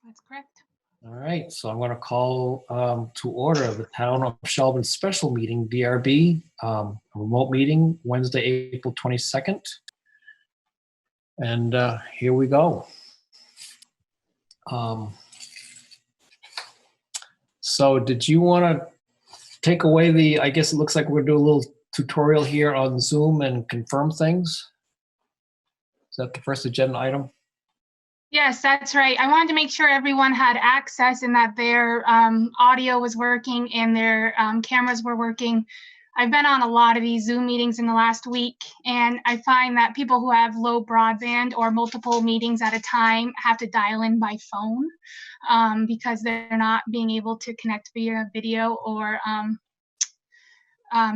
That's correct. All right, so I'm going to call to order the Town of Shelburne special meeting, DRB, a remote meeting, Wednesday, April 22nd. And here we go. So did you want to take away the, I guess it looks like we're going to do a little tutorial here on Zoom and confirm things? Is that the first agenda item? Yes, that's right. I wanted to make sure everyone had access and that their audio was working and their cameras were working. I've been on a lot of these Zoom meetings in the last week, and I find that people who have low broadband or multiple meetings at a time have to dial in by phone because they're not being able to connect via video or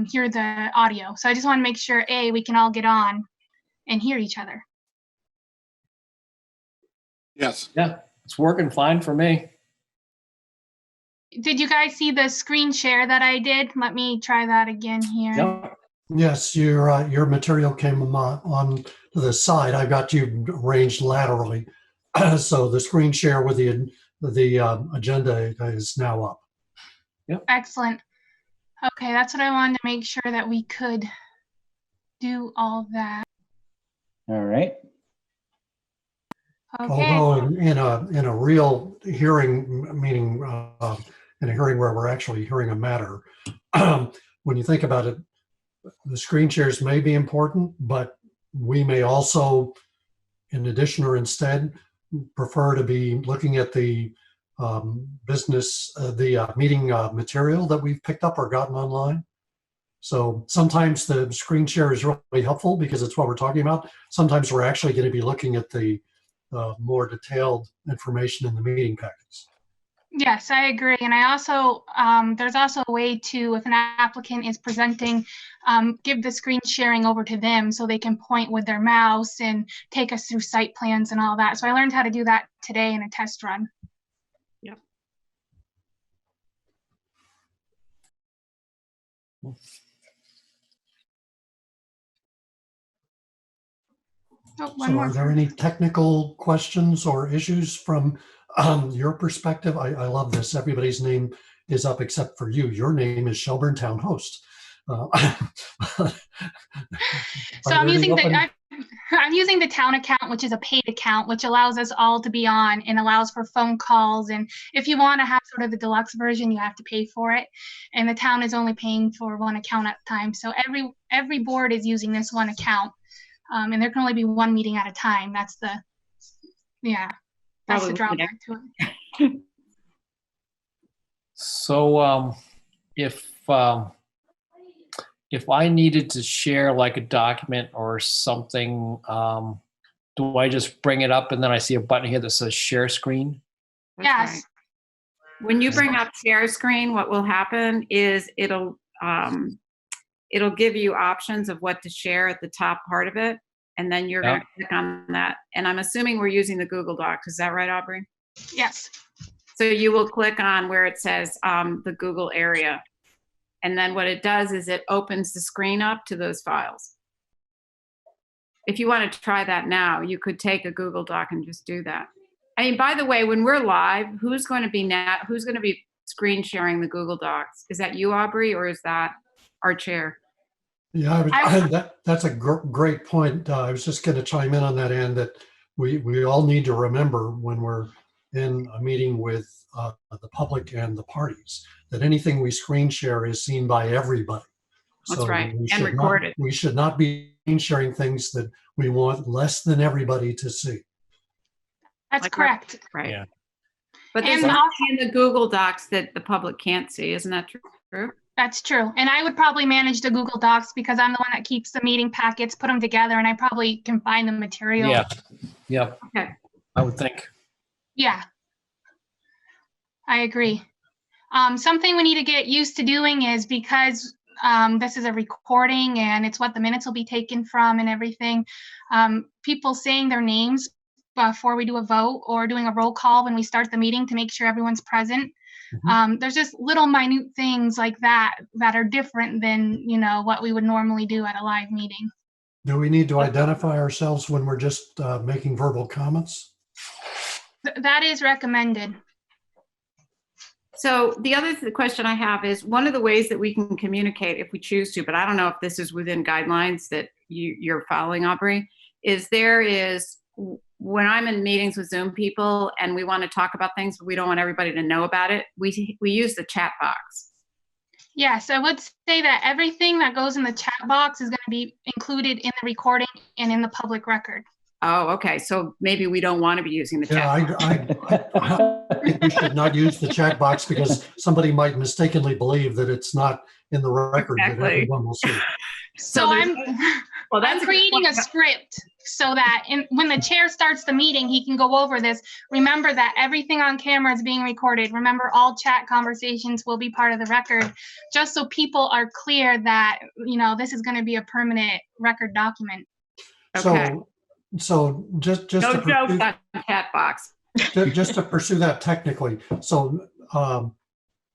hear the audio. So I just want to make sure, A, we can all get on and hear each other. Yes. Yeah, it's working fine for me. Did you guys see the screen share that I did? Let me try that again here. Yep. Yes, your material came on to the side. I got you arranged laterally, so the screen share with the agenda is now up. Yep. Excellent. Okay, that's what I wanted to make sure that we could do all that. All right. Okay. Although in a real hearing, meaning in a hearing where we're actually hearing a matter, when you think about it, the screen shares may be important, but we may also, in addition or instead, prefer to be looking at the meeting material that we've picked up or gotten online. So sometimes the screen share is really helpful because it's what we're talking about. Sometimes we're actually going to be looking at the more detailed information in the meeting packets. Yes, I agree. And I also, there's also a way to, if an applicant is presenting, give the screen sharing over to them so they can point with their mouse and take us through site plans and all that. So I learned how to do that today in a test run. Yep. Oh, So are there any technical questions or issues from your perspective? I love this. Everybody's name is up except for you. Your name is Shelburne Town Host. So I'm using the town account, which is a paid account, which allows us all to be on and allows for phone calls. And if you want to have sort of the deluxe version, you have to pay for it. And the town is only paying for one account at a time. So every board is using this one account. And there can only be one meeting at a time. That's the, that's the drawback to it. So if I needed to share like a document or something, do I just bring it up and then I see a button here that says share screen? That's Yes. right. When you bring up share screen, what will happen is it'll give you options of what to share at the top part of it. And then you're going to click on that. And I'm assuming we're using the Google Docs. Is that right, Aubrey? Yes. So you will click on where it says the Google area. And then what it does is it opens the screen up to those files. If you want to try that now, you could take a Google Doc and just do that. I mean, by the way, when we're live, who's going to be screen sharing the Google Docs? Is that you, Aubrey, or is that our chair? Yeah, that's a great point. I was just going to chime in on that end that we all need to remember when we're in a meeting with the public and the parties that anything we screen share is seen by everybody. That's right, and recorded. We should not be sharing things that we want less than everybody to see. That's correct. Right. Yeah. But there's And nothing in the Google Docs that the public can't see. Isn't that true? That's true. And I would probably manage the Google Docs because I'm the one that keeps the meeting packets, put them together, and I probably can find the material. Yeah. Yep. Okay. I would think. Yeah. I agree. Something we need to get used to doing is because this is a recording and it's what the minutes will be taken from and everything, people saying their names before we do a vote or doing a roll call when we start the meeting to make sure everyone's present. Mm-hmm. There's just little minute things like that that are different than, what we would normally do at a live meeting. Do we need to identify ourselves when we're just making verbal comments? That is recommended. So the other question I have is, one of the ways that we can communicate if we choose to, but I don't know if this is within guidelines that you're following, Aubrey, is when I'm in meetings with Zoom people and we want to talk about things, but we don't want everybody to know about it, we use the chat box. Yes, I would say that everything that goes in the chat box is going to be included in the recording and in the public record. Oh, okay. So maybe we don't want to be using the chat box. I think we should not use the chat box because somebody might mistakenly believe that it's not in the record that Exactly. everyone will see. So I'm creating a script so that when the chair starts the meeting, he can go over this. Remember that everything on camera is being recorded. Remember, all chat conversations will be part of the record, just so people are clear that, this is going to be a permanent record document. Okay. So just No to joke pursue, on chat box. just to pursue that technically. So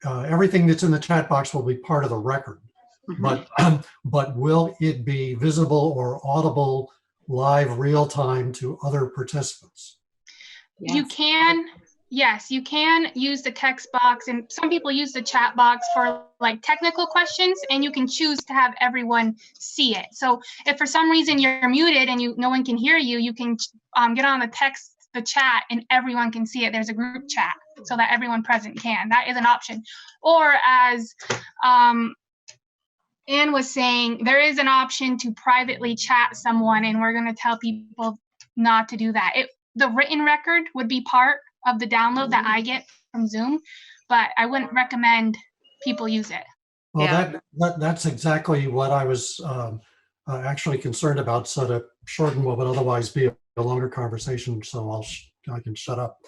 everything that's in the chat box will be part of the record. But will it be visible or audible live real time to other participants? Yes. You can use the text box, and some people use the chat box for like technical questions, and you can choose to have everyone see it. So if for some reason you're muted and no one can hear you, you can get on the chat and everyone can see it. There's a group chat so that everyone present can. That is an option. Or as Anne was saying, there is an option to privately chat someone, and we're going to tell people not to do that. The written record would be part of the download that I get from Zoom, but I wouldn't recommend people use it. Well, Yeah. that's exactly what I was actually concerned about. So to shorten what would otherwise be a longer conversation, so I can shut up.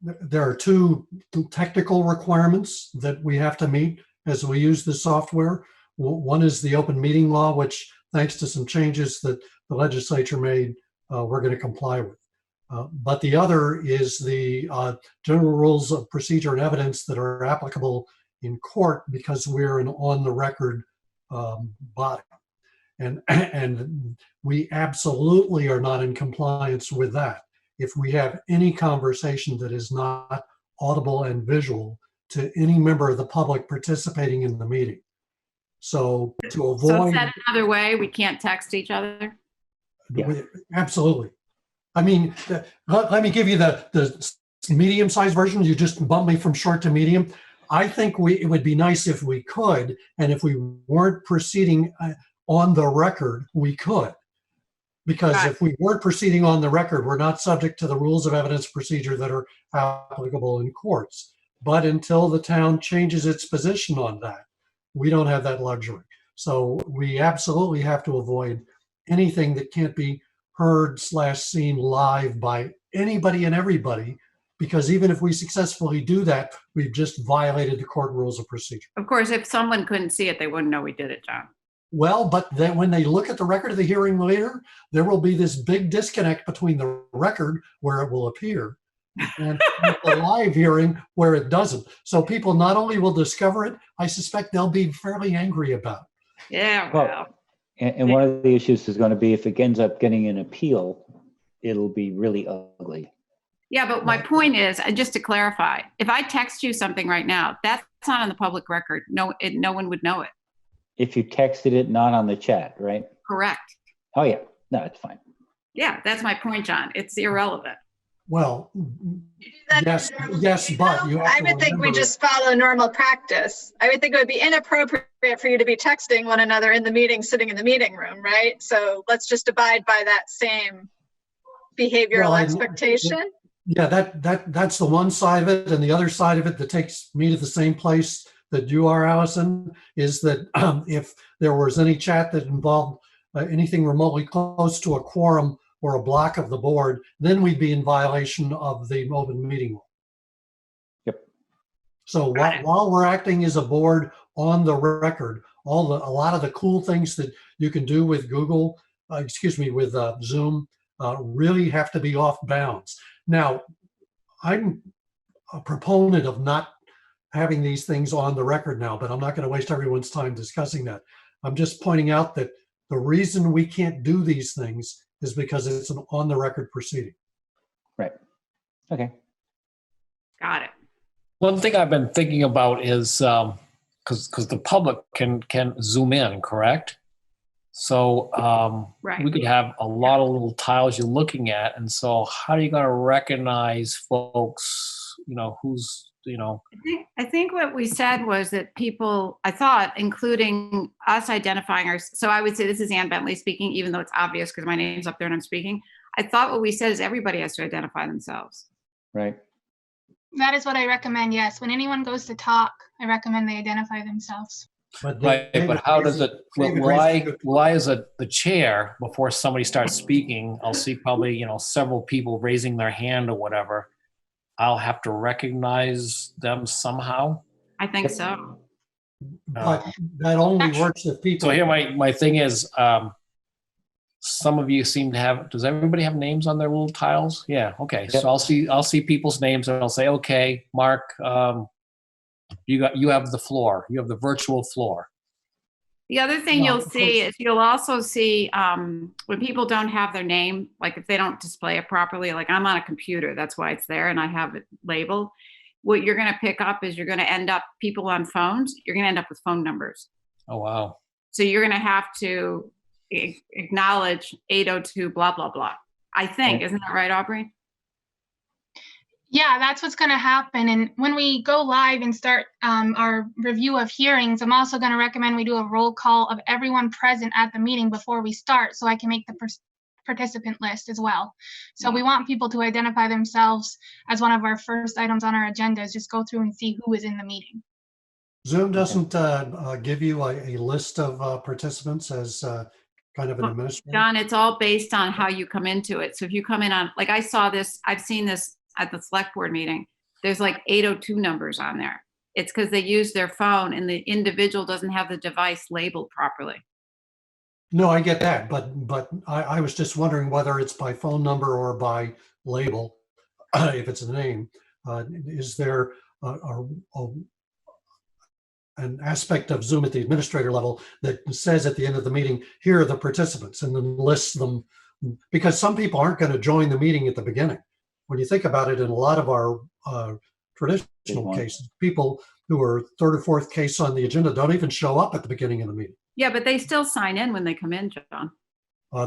There are two technical requirements that we have to meet as we use the software. One is the open meeting law, which thanks to some changes that the legislature made, we're going to comply with. But the other is the general rules of procedure and evidence that are applicable in court, because we're an on-the-record body. And we absolutely are not in compliance with that if we have any conversation that is not audible and visual to any member of the public participating in the meeting. So to avoid— So said another way, we can't text each other? Yeah. Absolutely. I mean, let me give you the medium-sized version. You just bumped me from short to medium. I think it would be nice if we could, and if we weren't proceeding on the record, we could. Because if we weren't proceeding on the record, we're not subject to the rules of evidence procedure that are applicable in courts. But until the town changes its position on that, we don't have that luxury. So we absolutely have to avoid anything that can't be heard / seen live by anybody and everybody, because even if we successfully do that, we've just violated the court rules of procedure. Of course, if someone couldn't see it, they wouldn't know we did it, John. Well, but then when they look at the record of the hearing later, there will be this big disconnect between the record where it will appear and the live hearing where it doesn't. So people not only will discover it, I suspect they'll be fairly angry about it. Yeah, well. And one of the issues is going to be if it ends up getting an appeal, it'll be really ugly. Yeah, but my point is, just to clarify, if I text you something right now, that's not on the public record. No one would know it. If you texted it, not on the chat, right? Correct. Oh, yeah. No, it's fine. Yeah, that's my point, John. It's irrelevant. Well, yes, but you have I would think we just follow normal practice. I would think it would be inappropriate for you to be texting one another in the meeting, sitting in the meeting room, right? So let's just abide by that same behavioral expectation. Yeah, that's the one side of it, and the other side of it that takes me to the same place that you are, Allison, is that if there was any chat that involved anything remotely close to a quorum or a block of the board, then we'd be in violation of the open meeting law. Yep. So while we're acting as a board on the record, a lot of the cool things that you can do with with Zoom really have to be off bounds. Now, I'm a proponent of not having these things on the record now, but I'm not going to waste everyone's time discussing that. I'm just pointing out that the reason we can't do these things is because it's an on the record proceeding. Right. Okay. Got it. One thing I've been thinking about is, because the public can zoom in, correct? So Right. we could have a lot of little tiles you're looking at. And so how are you going to recognize folks, who's, I think what we said was that people, I thought, including us identifying our, so I would say this is Ann Bentley speaking, even though it's obvious because my name's up there and I'm speaking. I thought what we said is everybody has to identify themselves. Right. That is what I recommend, yes. When anyone goes to talk, I recommend they identify themselves. But right, but how does it, David will I as the chair, before somebody starts speaking, I'll see probably, several people raising their hand or whatever. I'll have to recognize them somehow. I think so. But that only works if people. So here my thing is, some of you seem to have, does everybody have names on their little tiles? Yeah, okay. Yep. So I'll see people's names and I'll say, okay, Mark, you have the floor. You have the virtual floor. The other thing you'll see is you'll also see when people don't have their name, like if they don't display it properly, like I'm on a computer, that's why it's there and I have it labeled. What you're going to pick up is you're going to end up, people on phones, you're going to end up with phone numbers. Oh, wow. So you're going to have to acknowledge 802 blah, blah, blah. I think, isn't that right, Aubrey? Yeah, that's what's going to happen. And when we go live and start our review of hearings, I'm also going to recommend we do a roll call of everyone present at the meeting before we start, so I can make the participant list as well. So we want people to identify themselves as one of our first items on our agenda, is just go through and see who is in the meeting. Zoom doesn't give you a list of participants as kind of an administrator? John, it's all based on how you come into it. So if you come in on, like I saw this, I've seen this at the select board meeting, there's like 802 numbers on there. It's because they use their phone and the individual doesn't have the device labeled properly. No, I get that, but I was just wondering whether it's by phone number or by label, if it's a name. Is there an aspect of Zoom at the administrator level that says at the end of the meeting, here are the participants, and then lists them? Because some people aren't going to join the meeting at the beginning. When you think about it, in a lot of our traditional cases, people who are third or fourth case on the agenda don't even show up at the beginning of the meeting. Yeah, but they still sign in when they come in, John.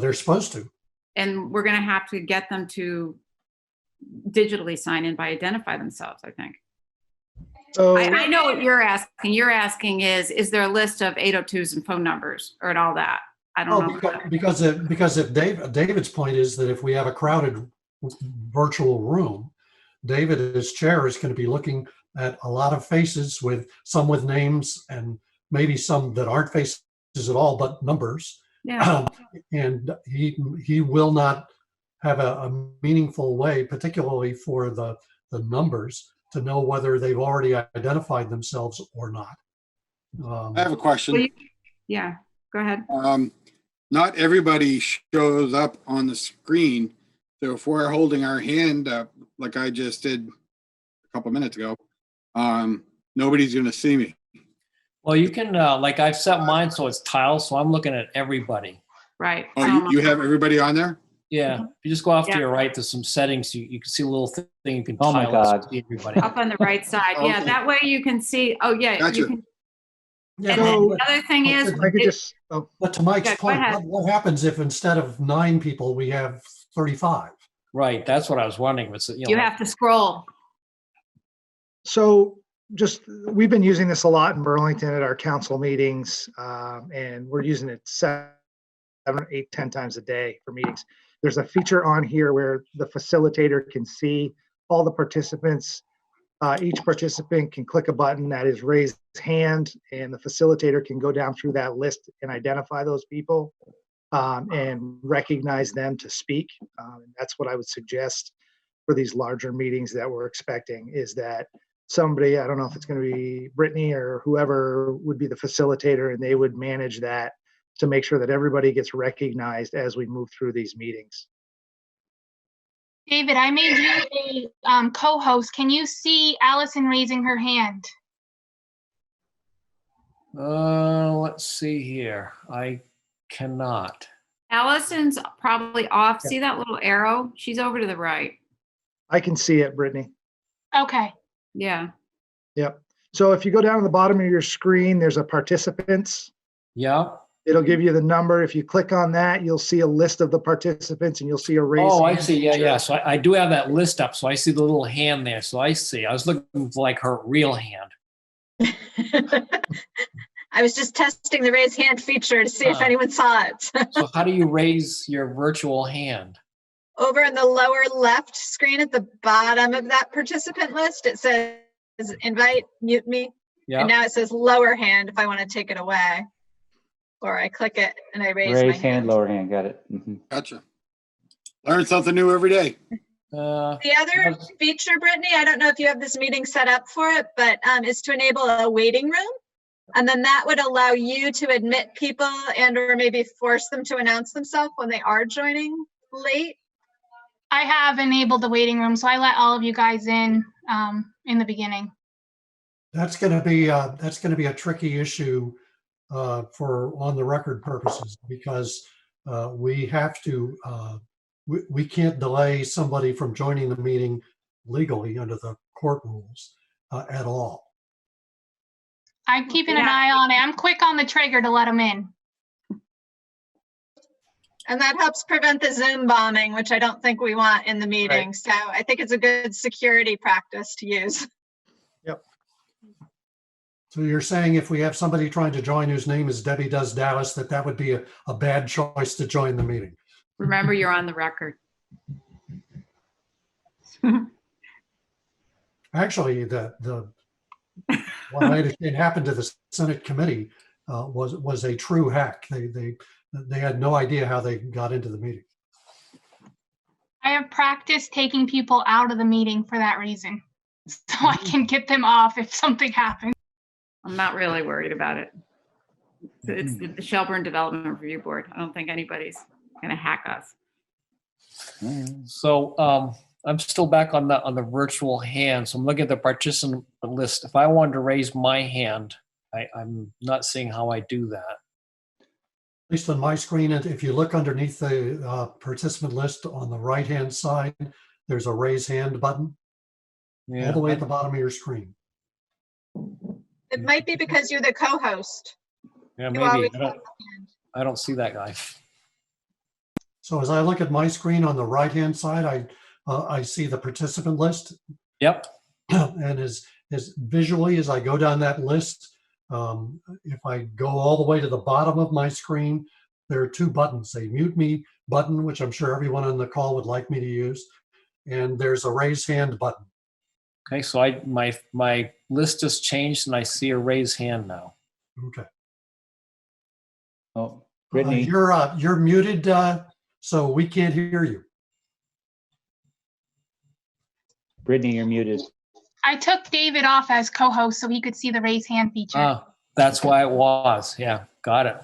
They're supposed to. And we're going to have to get them to digitally sign in by identify themselves, I think. So I know what you're asking. You're asking is there a list of 802s and phone numbers or and all that? I don't know. Because if David's point is that if we have a crowded virtual room, David as chair is going to be looking at a lot of faces, with some with names and maybe some that aren't faces at all but numbers. Yeah. And he will not have a meaningful way, particularly for the numbers, to know whether they've already identified themselves or not. I have a question. Yeah, go ahead. Not everybody shows up on the screen. So if we're holding our hand up, like I just did a couple minutes ago, nobody's going to see me. Well, you can, like I've set mine so it's tiled, so I'm looking at everybody. Right. Oh, you have everybody on there? Yeah. If you just go off to your right, there's some settings. You can see a little thing you can Oh my tile God. to see everybody. Up on the right side. Yeah, Okay. that way you can see. Oh, yeah. Gotcha. You can, Yeah, and then the other thing is, if I could just, but to Mike's Yeah, go point, ahead. what happens if instead of 9 people, we have 35? Right. That's what I was wondering. It's, you have to scroll. so just, we've been using this a lot in Burlington at our council meetings, and we're using it 7, 8, 10 times a day for meetings. There's a feature on here where the facilitator can see all the participants. Each participant can click a button that is raise hand, and the facilitator can go down through that list and identify those people and recognize them to speak. That's what I would suggest for these larger meetings that we're expecting, is that somebody, I don't know if it's going to be Brittany or whoever would be the facilitator, and they would manage that to make sure that everybody gets recognized as we move through these meetings. David, I made you a co-host. Can you see Allison raising her hand? Let's see here. I cannot. Allison's probably off. See that little arrow? She's over to the right. I can see it, Brittany. Okay. Yeah. Yep. So if you go down to the bottom of your screen, there's a participants. Yeah. It'll give you the number. If you click on that, you'll see a list of the participants and you'll see a raise. Oh, I see. Yeah, yeah. So I do have that list up. So I see the little hand there. So I see. I was looking for like her real hand. I was just testing the raise hand feature to see if anyone saw it. So how do you raise your virtual hand? Over in the lower left screen at the bottom of that participant list, it says invite, mute me. Yeah. And now it says lower hand if I want to take it away. Or I click it and I raise my Raise hand. hand, lower hand. Got it. Gotcha. Learn something new every day. The other feature, Brittany, I don't know if you have this meeting set up for it, but is to enable a waiting room. And then that would allow you to admit people and or maybe force them to announce themselves when they are joining late. I have enabled the waiting room, so I let all of you guys in the beginning. That's going to be a tricky issue for on the record purposes, because we have to we can't delay somebody from joining the meeting legally under the court rules at all. I'm keeping an eye on it. I'm quick on the trigger to let them in. And that helps prevent the Zoom bombing, which I don't think we want in the meeting. Right. So I think it's a good security practice to use. Yep. So you're saying if we have somebody trying to join whose name is Debbie Does Dallas, that would be a bad choice to join the meeting? Remember, you're on the record. Actually, what I understand happened to the Senate committee was a true hack. They had no idea how they got into the meeting. I have practiced taking people out of the meeting for that reason, so I can get them off if something happens. I'm not really worried about it. It's the Shelburne Development Review Board. I don't think anybody's going to hack us. So I'm still back on the virtual hand. So I'm looking at the participant list. If I wanted to raise my hand, I'm not seeing how I do that. At least on my screen, and if you look underneath the participant list on the right-hand side, there's a raise hand button all the way at the bottom of your screen. It might be because you're the co-host. Yeah, You maybe. always have a hand. I don't see that guy. So as I look at my screen on the right-hand side, I see the participant list. Yep. And as visually as I go down that list, if I go all the way to the bottom of my screen, there are two buttons, a mute me button, which I'm sure everyone on the call would like me to use, and there's a raise hand button. Okay, so my list has changed and I see a raise hand now. Okay. Oh, Brittany. You're muted, so we can't hear you. Brittany, you're muted. I took David off as co-host so he could see the raise hand feature. That's why it was. Yeah, got it.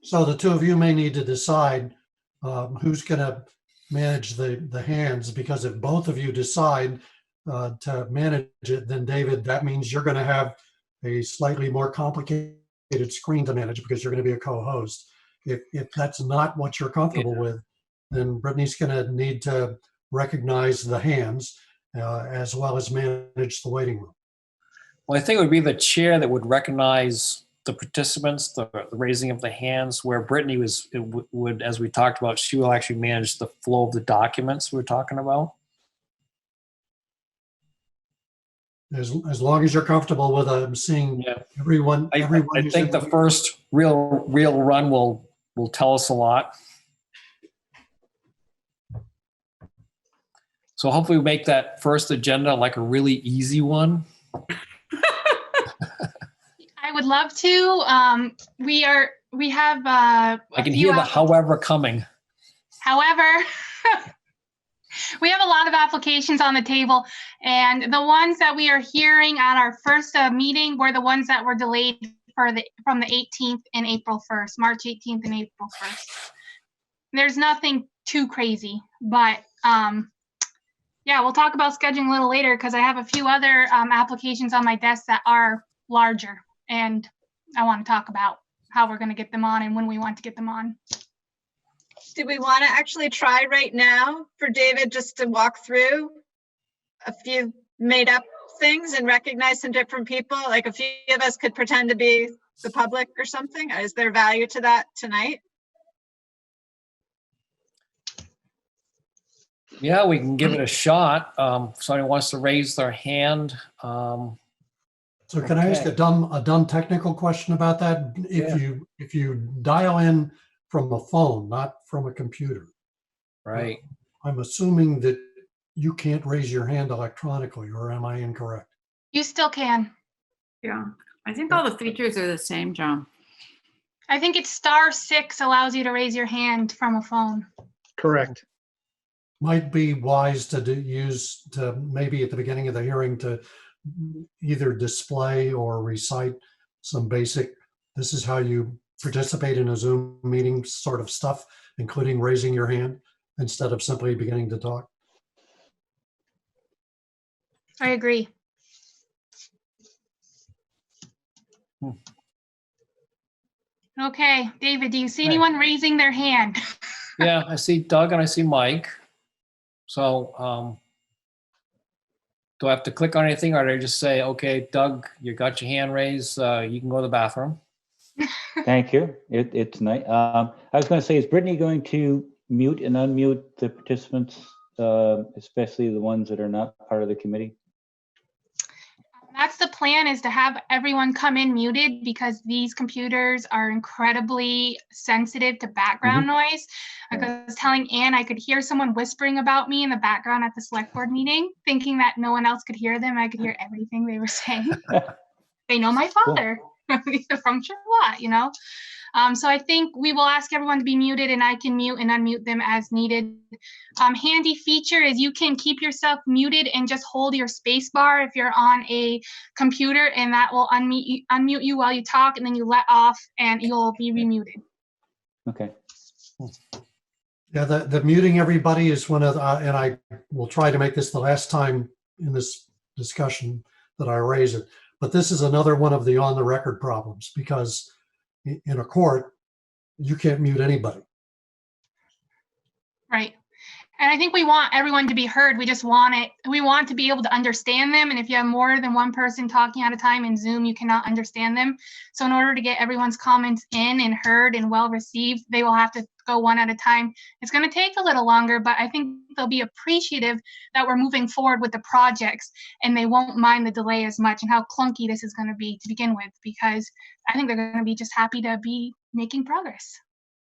So the two of you may need to decide who's going to manage the hands, because if both of you decide to manage it, then David, that means you're going to have a slightly more complicated screen to manage because you're going to be a co-host. If that's not what you're comfortable with, then Brittany's going to need to recognize the hands as well as manage the waiting room. Well, I think it would be the chair that would recognize the participants, the raising of the hands, where Brittany would, as we talked about, she will actually manage the flow of the documents we're talking about. As long as you're comfortable with seeing everyone. I think the first real run will tell us a lot. So hopefully we make that first agenda like a really easy one. I would love to. We have I can hear the however coming. However, we have a lot of applications on the table, and the ones that we are hearing at our first meeting were the ones that were delayed from the 18th and April 1st, March 18th and April 1st. There's nothing too crazy, but yeah, we'll talk about scheduling a little later because I have a few other applications on my desk that are larger, and I want to talk about how we're going to get them on and when we want to get them on. Do we want to actually try right now for David just to walk through a few made up things and recognize some different people? Like a few of us could pretend to be the public or something. Is there value to that tonight? Yeah, we can give it a shot. If somebody wants to raise their hand. So can I ask a dumb technical question about that? If you dial in from a phone, not from a computer, Right. I'm assuming that you can't raise your hand electronically, or am I incorrect? You still can. Yeah, I think all the features are the same, John. I think it's *6 allows you to raise your hand from a phone. Correct. Might be wise to use to maybe at the beginning of the hearing to either display or recite some basic, this is how you participate in a Zoom meeting sort of stuff, including raising your hand, instead of simply beginning to talk. I agree. Okay, David, do you see anyone raising their hand? Yeah, I see Doug and I see Mike. So do I have to click on anything, or do I just say, okay, Doug, you got your hand raised, you can go to the bathroom? Thank you. It's nice. I was going to say, is Brittany going to mute and unmute the participants, especially the ones that are not part of the committee? That's the plan, is to have everyone come in muted, because these computers are incredibly sensitive to background noise. Like I was telling Ann, I could hear someone whispering about me in the background at the select board meeting, thinking that no one else could hear them. I could hear everything they were saying. They know my father from Charlotte, you know? So I think we will ask everyone to be muted, and I can mute and unmute them as needed. Handy feature is you can keep yourself muted and just hold your space bar if you're on a computer, and that will unmute you while you talk, and then you let off and you'll be remuted. Okay. Yeah, the muting everybody is one of the, and I will try to make this the last time in this discussion that I raise it, but this is another one of the on the record problems, because in a court, you can't mute anybody. Right. And I think we want everyone to be heard. We want to be able to understand them. And if you have more than one person talking at a time in Zoom, you cannot understand them. So in order to get everyone's comments in and heard and well received, they will have to go one at a time. It's going to take a little longer, but I think they'll be appreciative that we're moving forward with the projects, and they won't mind the delay as much and how clunky this is going to be to begin with, because I think they're going to be just happy to be making progress.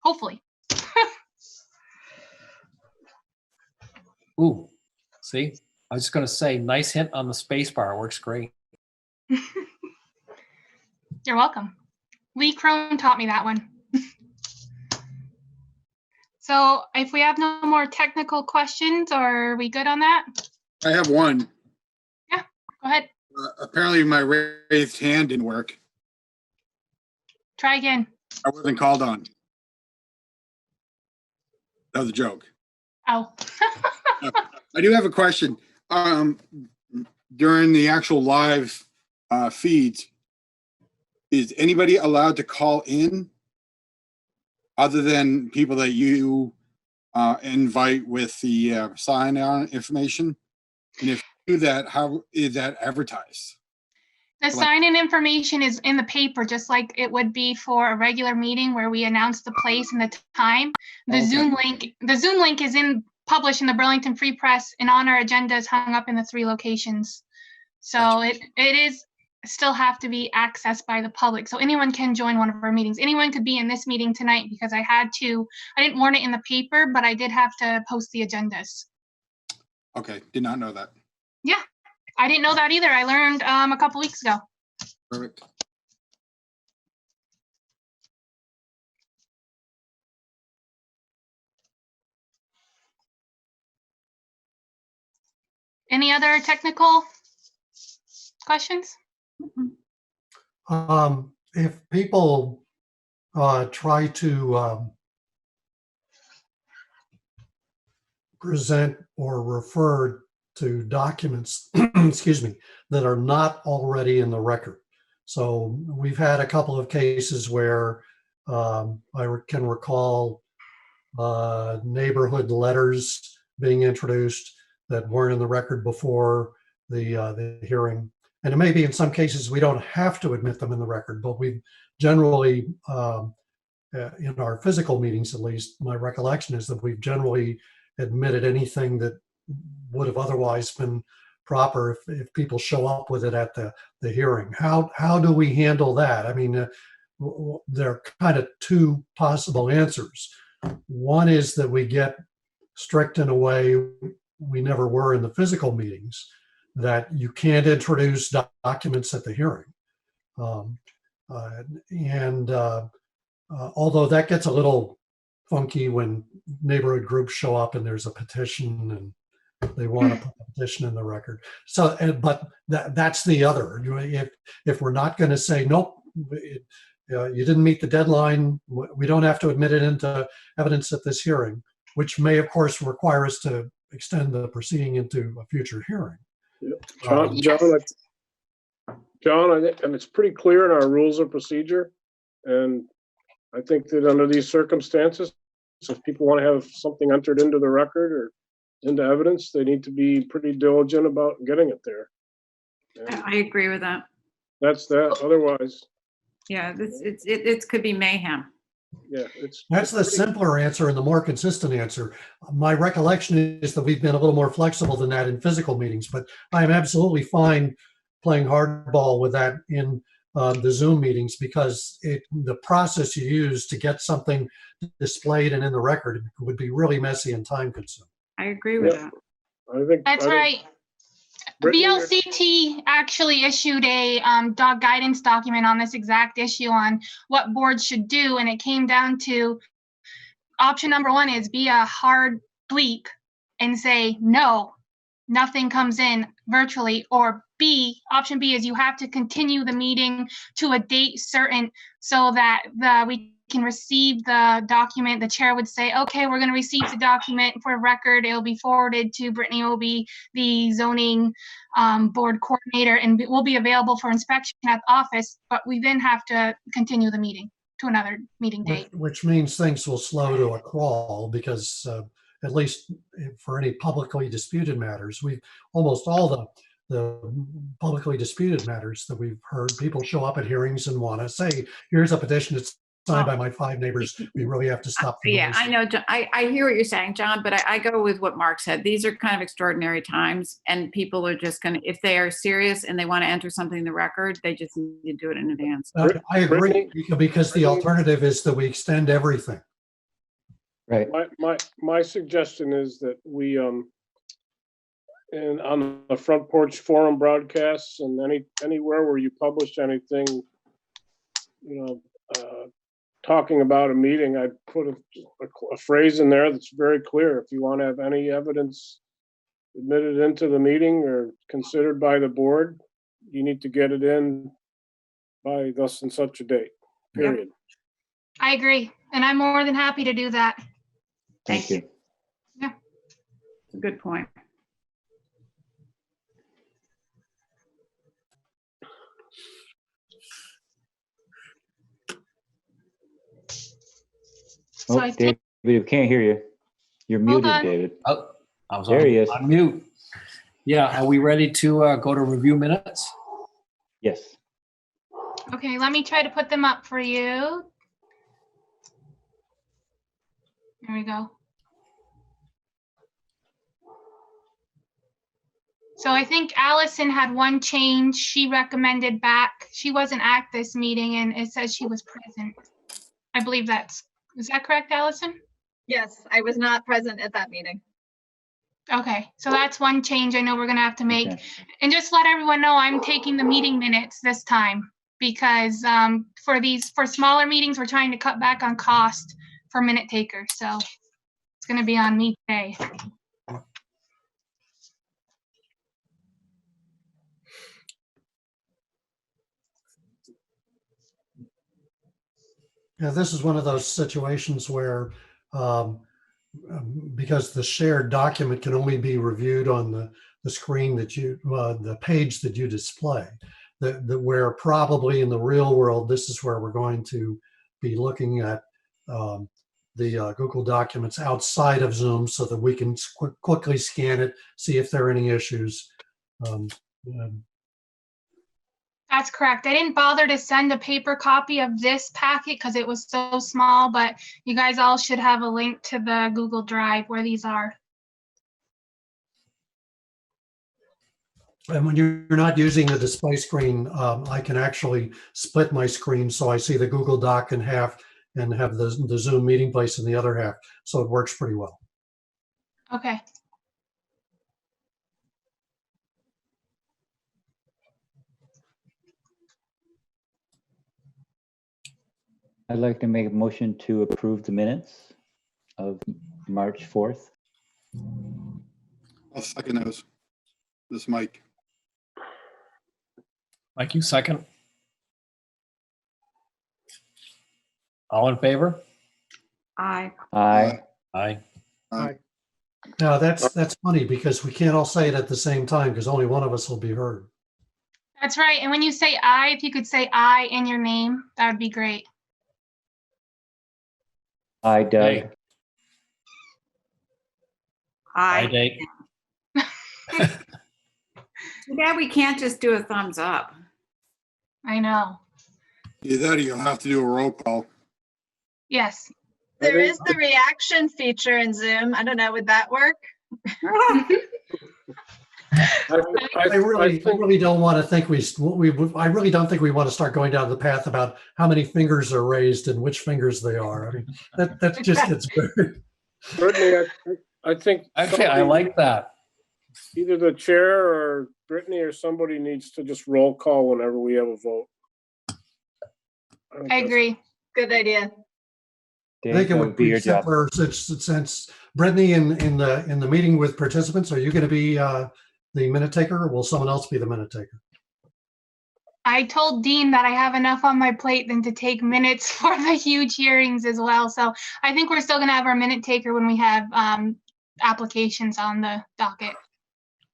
Hopefully. Ooh, see, I was just going to say, nice hint on the space bar. It works great. You're welcome. Lee Crone taught me that one. So if we have no more technical questions, are we good on that? I have one. Yeah, go ahead. Apparently my raised hand didn't work. Try again. I wasn't called on. That was a joke. Oh. I do have a question. During the actual live feeds, is anybody allowed to call in other than people that you invite with the sign-on information? And if you do that, how is that advertised? The sign-in information is in the paper, just like it would be for a regular meeting where we announce the place and the time. The Zoom link is published in the Burlington Free Press, and on our agenda is hung up in the 3 locations. So it is still have to be accessed by the public. So anyone can join one of our meetings. Anyone could be in this meeting tonight, because I didn't warn it in the paper, but I did have to post the agendas. Okay, did not know that. Yeah, I didn't know that either. I learned a couple weeks ago. Perfect. Any other technical questions? If people try to present or refer to documents, excuse me, that are not already in the record. So we've had a couple of cases where I can recall neighborhood letters being introduced that weren't in the record before the hearing. And it may be in some cases we don't have to admit them in the record, but we generally, in our physical meetings at least, my recollection is that we've generally admitted anything that would have otherwise been proper if people show up with it at the hearing. How do we handle that? I mean, there are kind of two possible answers. One is that we get strict in a way we never were in the physical meetings, that you can't introduce documents at the hearing. Although that gets a little funky when neighborhood groups show up and there's a petition and they want to put a petition in the record. So, but that's the other. If we're not going to say, nope, you didn't meet the deadline, we don't have to admit it into evidence at this hearing, which may, of course, require us to extend the proceeding into a future hearing. John, I think, and it's pretty clear in our rules of procedure, and I think that under these circumstances, if people want to have something entered into the record or into evidence, they need to be pretty diligent about getting it there. And I agree with that. that's that. Otherwise, Yeah, it could be mayhem. yeah, That's the simpler answer and the more consistent answer. My recollection is that we've been a little more flexible than that in physical meetings, but I am absolutely fine playing hardball with that in the Zoom meetings, because the process you use to get something displayed and in the record would be really messy and time consuming. I agree with Yeah. that. I think That's right. Brittany, VLCT actually issued a guidance document on this exact issue on what boards should do, and it came down to option number one is be a hard bleep and say no, nothing comes in virtually, or option B is you have to continue the meeting to a date certain so that we can receive the document. The chair would say, okay, we're going to receive the document for record. It'll be forwarded to Brittany, will be the zoning board coordinator, and will be available for inspection at the office, but we then have to continue the meeting to another meeting date. Which means things will slow to a crawl, because at least for any publicly disputed matters, almost all the publicly disputed matters that we've heard, people show up at hearings and want to say, here's a petition that's signed by my 5 neighbors. We really have to stop. Yeah, I know. I hear what you're saying, John, but I go with what Mark said. These are kind of extraordinary times, and people are just going to, if they are serious and they want to enter something in the record, they just need to do it in advance. I agree, because the alternative is that we extend everything. Right. my suggestion is that we and on the Front Porch Forum broadcasts and anywhere where you publish anything, talking about a meeting, I'd put a phrase in there that's very clear. If you want to have any evidence admitted into the meeting or considered by the board, you need to get it in by thus and such a date, period. I agree, and I'm more than happy to do that. Thank you. Yeah. It's a good point. So Oh, I think, David, we can't hear you. You're Hold muted, on. David. Oh, I was There he is. on mute. Yeah, are we ready to go to review minutes? Yes. okay, let me try to put them up for you. There we go. So I think Allison had one change. She recommended back. She wasn't at this meeting, and it says she was present. I believe is that correct, Allison? Yes, I was not present at that meeting. Okay, so that's one change I know we're gonna have to make. Okay. And just let everyone know I'm taking the meeting minutes this time, because for smaller meetings, we're trying to cut back on cost for minute takers. So it's gonna be on me today. Yeah, this is one of those situations where, because the shared document can only be reviewed on the screen that the page that you display, where probably in the real world, this is where we're going to be looking at the Google documents outside of Zoom so that we can quickly scan it, see if there are any issues. And That's correct. I didn't bother to send a paper copy of this packet because it was so small, but you guys all should have a link to the Google Drive where these are. And when you're not using the display screen, I can actually split my screen so I see the Google Doc in half and have the Zoom meeting place in the other half. So it works pretty well. Okay. I'd like to make a motion to approve the minutes of March 4th. I'll second those. This is Mike. Mike, you second. All in favor? Aye. Aye. Aye. Now that's funny because we can't all say it at the same time because only one of us will be heard. That's right. And when you say I, if you could say I in your name, that would be great. Aye, Doug. Aye. Aye, Aye. Dave. Yeah, we can't just do a thumbs up. I know. Either that or you'll have to do a roll call. Yes. There is the reaction feature in Zoom. I don't know, would that work? I really don't want to think I really don't think we want to start going down the path about how many fingers are raised and which fingers they are. I mean, that just gets very. Brittany, I think. Actually, I like that. Either the chair or Brittany or somebody needs to just roll call whenever we have a vote. I agree. Good idea. I think it That would be your job. simpler since Brittany in the meeting with participants. Are you going to be the minute taker, or will someone else be the minute taker? I told Dean that I have enough on my plate than to take minutes for the huge hearings as well. So I think we're still going to have our minute taker when we have applications on the docket.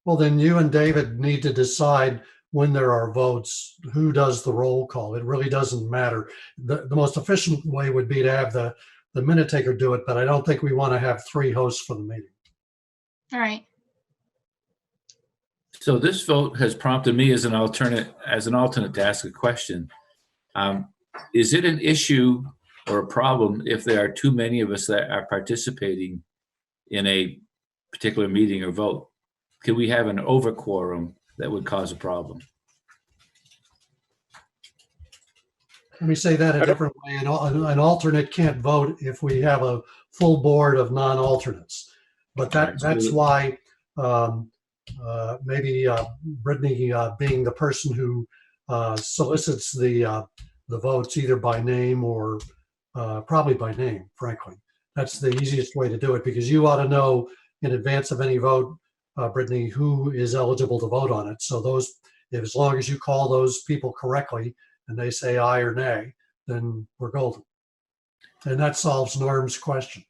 Well, then you and David need to decide when there are votes, who does the roll call. It really doesn't matter. The most efficient way would be to have the minute taker do it, but I don't think we want to have 3 hosts for the meeting. All right. So this vote has prompted me as an alternate to ask a question. Is it an issue or a problem if there are too many of us that are participating in a particular meeting or vote? Can we have an over quorum that would cause a problem? Let me say that a different way. An alternate can't vote if we have a full board of non-alternates. But that's why maybe Brittany being the person who solicits the votes either by name or probably by name, frankly. That's the easiest way to do it because you ought to know in advance of any vote, Brittany, who is eligible to vote on it. So as long as you call those people correctly and they say aye or nay, then we're golden. And that solves Norm's question.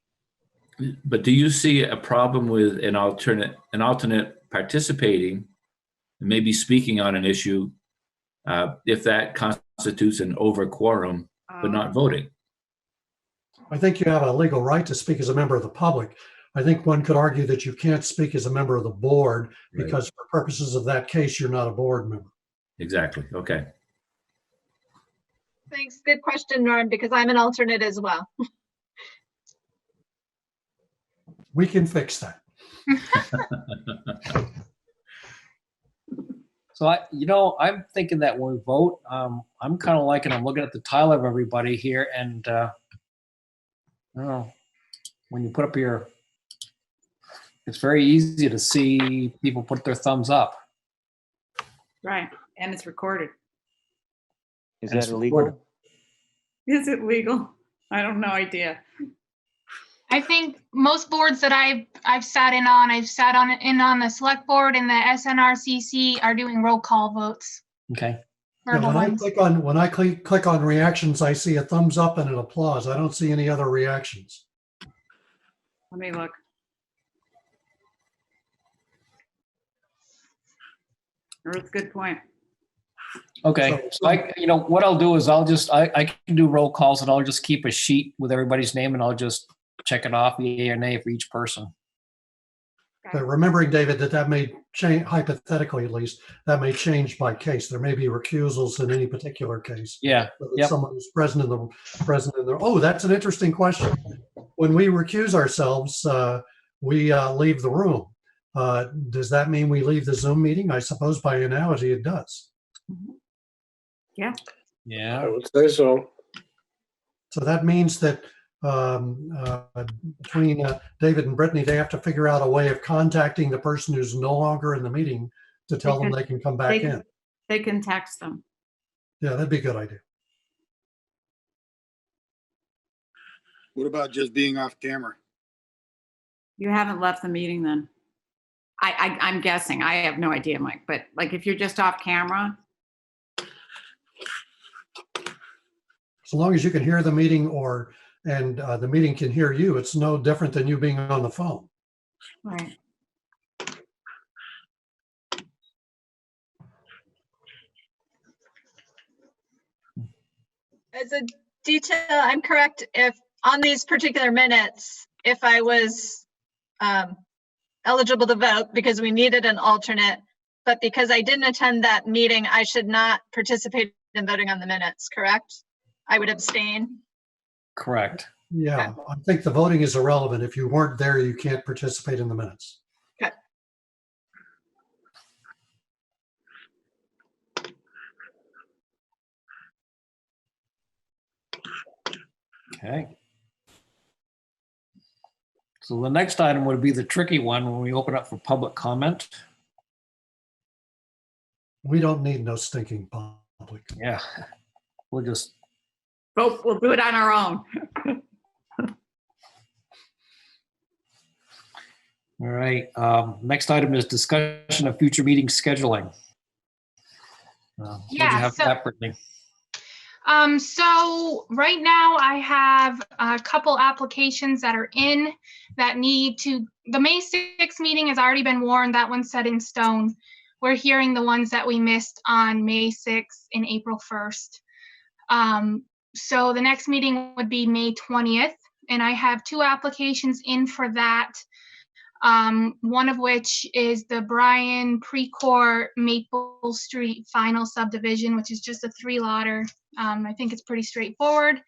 But do you see a problem with an alternate participating, maybe speaking on an issue, if that constitutes an over quorum, but not voting? I think you have a legal right to speak as a member of the public. I think one could argue that you can't speak as a member of the board because for purposes of that case, you're not a board member. Exactly. Okay. Thanks. Good question, Norm, because I'm an alternate as well. We can fix that. So I'm thinking that when we vote, I'm kind of liking, I'm looking at the title of everybody here, and I don't know, when you put up it's very easy to see people put their thumbs up. Right, and it's recorded. Is And it's that illegal? recorded. Is it legal? I don't know idea. I think most boards that I've sat in on, on the select board and the SNRCC are doing roll call votes. Okay. Verbal When I ones. click on reactions, I see a thumbs up and an applause. I don't see any other reactions. Let me look. That's a good point. Okay. So what I'll do is I can do roll calls and I'll just keep a sheet with everybody's name and I'll just check it off, yay or nay for each person. But remembering, David, that may change, hypothetically at least, that may change by case. There may be recusals in any particular case. Yeah. Yep. Someone who's present in the, oh, that's an interesting question. When we recuse ourselves, we leave the room. Does that mean we leave the Zoom meeting? I suppose by analogy it does. Yeah. I would say so. So that means that between David and Brittany, they have to figure out a way of contacting the person who's no longer in the meeting to tell them they can come back in. They can text them. Yeah, that'd be a good idea. What about just being off camera? You haven't left the meeting then. I'm guessing. I have no idea, Mike, but like if you're just off camera. As long as you can hear the meeting and the meeting can hear you, it's no different than you being on the phone. Right. As a detail, I'm correct if on these particular minutes, if I was eligible to vote because we needed an alternate, but because I didn't attend that meeting, I should not participate in voting on the minutes, correct? I would abstain. Correct. Yeah, Okay. I think the voting is irrelevant. If you weren't there, you can't participate in the minutes. Okay. Okay. So the next item would be the tricky one when we open up for public comment. We don't need no stinking public. Yeah. We'll just. We'll do it on our own. All right. Next item is discussion of future meeting scheduling. What do you have for that, Brittany? So right now I have a couple applications that are in that need to, the May 6th meeting has already been warned. That one's set in stone. We're hearing the ones that we missed on May 6th and April 1st. So the next meeting would be May 20th, and I have two applications in for that. One of which is the Bryan Precourt Maple Street final subdivision, which is just a 3-lotter. I think it's pretty straightforward.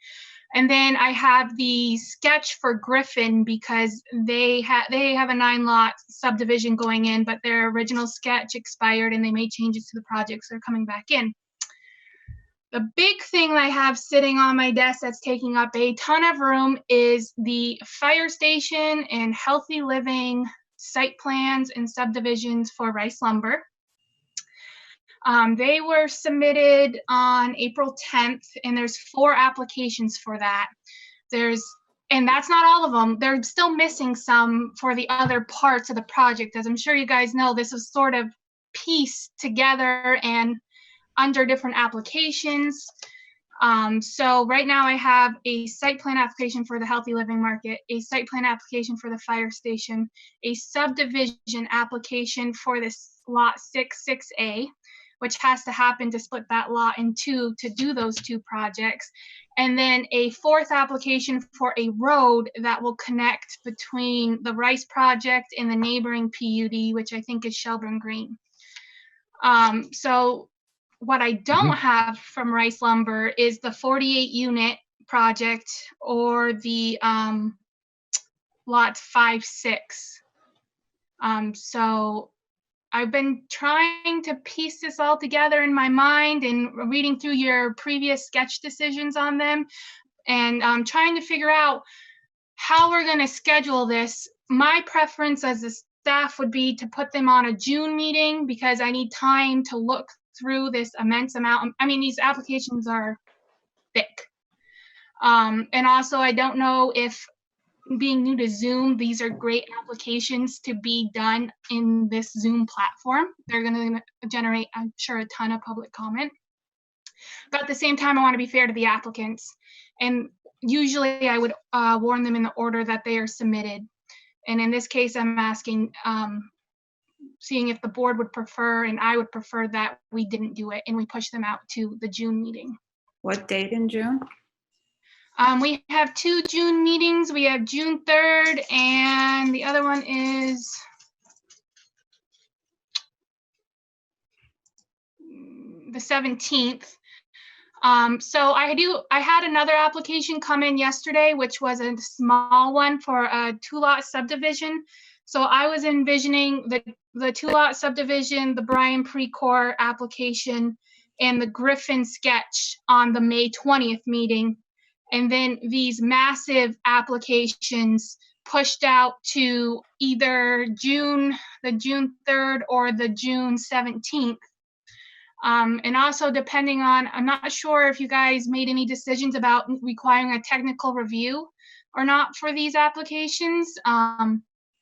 And then I have the sketch for Griffin because they have a 9-lot subdivision going in, but their original sketch expired and they made changes to the project, so they're coming back in. The big thing that I have sitting on my desk that's taking up a ton of room is the fire station and healthy living site plans and subdivisions for Rice Lumber. They were submitted on April 10th, and there's 4 applications for that. And that's not all of them. They're still missing some for the other parts of the project. As I'm sure you guys know, this was sort of pieced together and under different applications. So right now I have a site plan application for the Healthy Living Market, a site plan application for the fire station, a subdivision application for this lot 6A, which has to happen to split that lot in 2 to do those 2 projects. And then a 4th application for a road that will connect between the Rice project and the neighboring PUD, which I think is Shelburne Green. So what I don't have from Rice Lumber is the 48 unit project or the lot 5-6. So I've been trying to piece this all together in my mind and reading through your previous sketch decisions on them and trying to figure out how we're going to schedule this. My preference as a staff would be to put them on a June meeting because I need time to look through this immense amount. I mean, these applications are thick. And also, I don't know if being new to Zoom, these are great applications to be done in this Zoom platform. They're going to generate, I'm sure, a ton of public comment. But at the same time, I want to be fair to the applicants. And usually I would warn them in the order that they are submitted. And in this case, I'm asking, seeing if the board would prefer, and I would prefer that we didn't do it and we push them out to the June meeting. What date in June? We have 2 June meetings. We have June 3rd and the other one is the 17th. So I had another application come in yesterday, which was a small one for a 2-lot subdivision. So I was envisioning the 2-lot subdivision, the Bryan Precor application, and the Griffin sketch on the May 20th meeting. And then these massive applications pushed out to either the June 3rd or the June 17th. And also depending on, I'm not sure if you guys made any decisions about requiring a technical review or not for these applications.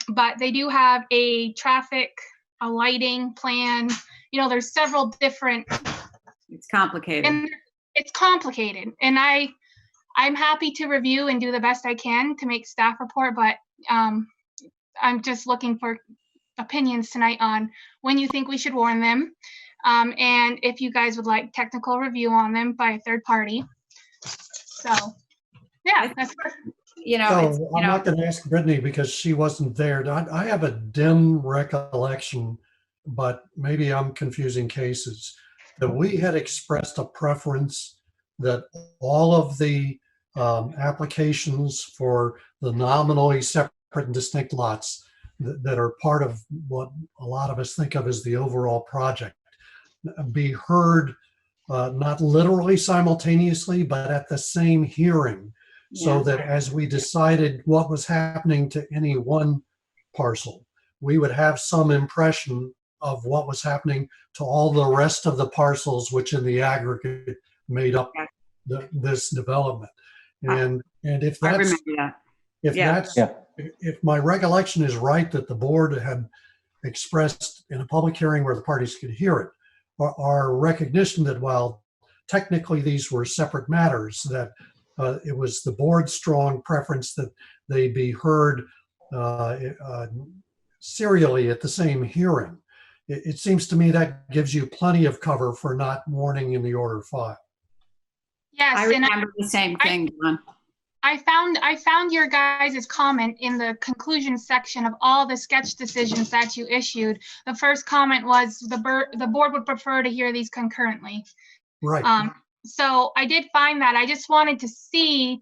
But they do have a traffic, a lighting plan. There's several different. It's complicated. And it's complicated. And I'm happy to review and do the best I can to make staff report, but I'm just looking for opinions tonight on when you think we should warn them. And if you guys would like technical review on them by a third party. So, yeah, that's I'm not going to ask Brittany because she wasn't there. I have a dim recollection, but maybe I'm confusing cases, that we had expressed a preference that all of the applications for the nominally separate and distinct lots that are part of what a lot of us think of as the overall project be heard, not literally simultaneously, but at the same hearing, so that as we decided what was happening to any one parcel, we would have some impression of what was happening to all the rest of the parcels, which in the aggregate made up this development. And if that's, if my recollection is right, that the board had expressed in a public hearing where the parties could hear it, our recognition that while technically these were separate matters, that it was the board's strong preference that they be heard serially at the same hearing. It seems to me that gives you plenty of cover for not warning in the order file. Yes, I remember the same thing, John. I found your guys' comment in the conclusion section of all the sketch decisions that you issued. The first comment was the board would prefer to hear these concurrently. Right. So I did find that. I just wanted to see,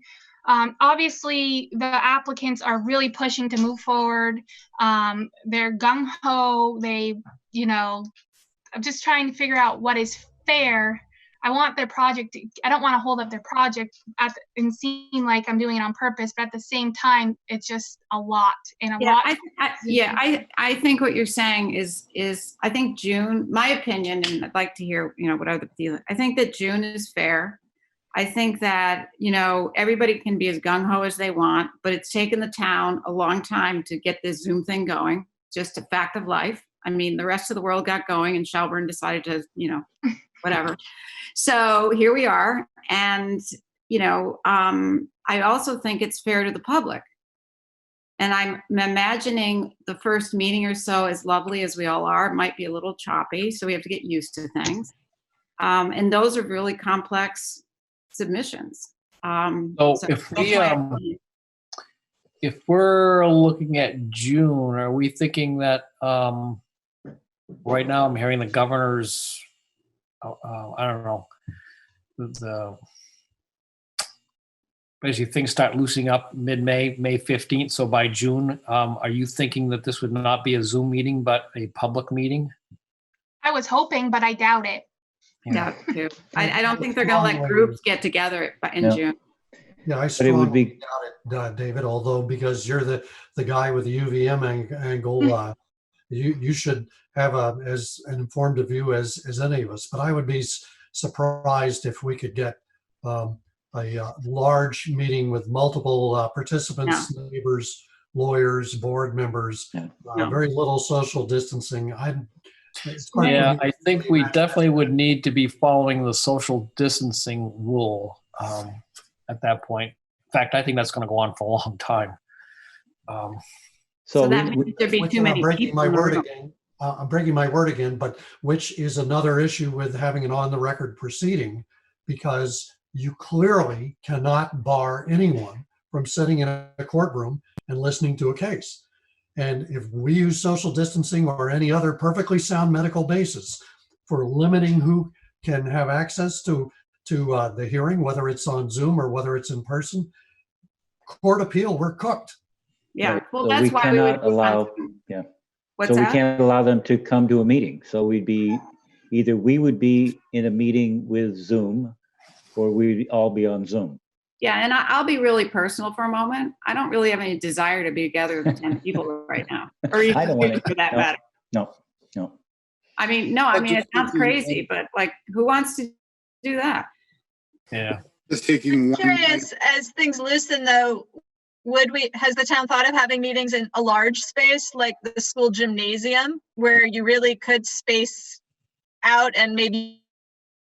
obviously the applicants are really pushing to move forward. They're gung-ho. I'm just trying to figure out what is fair. I want their project, I don't want to hold up their project and seem like I'm doing it on purpose, but at the same time, it's just a lot and a lot. I think what you're saying is I think June, my opinion, and I'd like to hear, what other people, I think that June is fair. I think that, everybody can be as gung-ho as they want, but it's taken the town a long time to get this Zoom thing going, just a fact of life. I mean, the rest of the world got going and Shelburne decided to, whatever. So here we are. And, I also think it's fair to the public. And I'm imagining the first meeting or so, as lovely as we all are, might be a little choppy. So we have to get used to things. And those are really complex submissions. If we're looking at June, are we thinking that right now I'm hearing the governor's, I don't know, basically things start loosening up mid-May, May 15th. So by June, are you thinking that this would not be a Zoom meeting, but a public meeting? I was hoping, but I doubt it. Doubt it too. I don't think they're going to let groups get together in June. Yeah, I strongly doubt it, David, although because you're the guy with the UVM angle, you should have as an informed a view as any of us. But I would be surprised if we could get a large meeting with multiple participants, neighbors, lawyers, board members, very little social distancing. I think we definitely would need to be following the social distancing rule at that point. In fact, I think that's going to go on for a long time. So that means there'd be too many people. I'm breaking my word again, but which is another issue with having an on-the-record proceeding, because you clearly cannot bar anyone from sitting in a courtroom and listening to a case. And if we use social distancing or any other perfectly sound medical basis for limiting who can have access to the hearing, whether it's on Zoom or whether it's in person, court appeal, we're cooked. Yeah, Right. well, So that's we why we would. cannot allow, yeah. What's So we that? can't allow them to come to a meeting. So we'd be, either we would be in a meeting with Zoom or we'd all be on Zoom. Yeah, and I'll be really personal for a moment. I don't really have any desire to be together with 10 people right now, or even I don't want to, for that no. matter. No. I mean, no, I mean, it sounds crazy, but like, who wants to do that? Yeah. Just taking one. Curious, as things loosen though, has the town thought of having meetings in a large space like the school gymnasium where you really could space out and maybe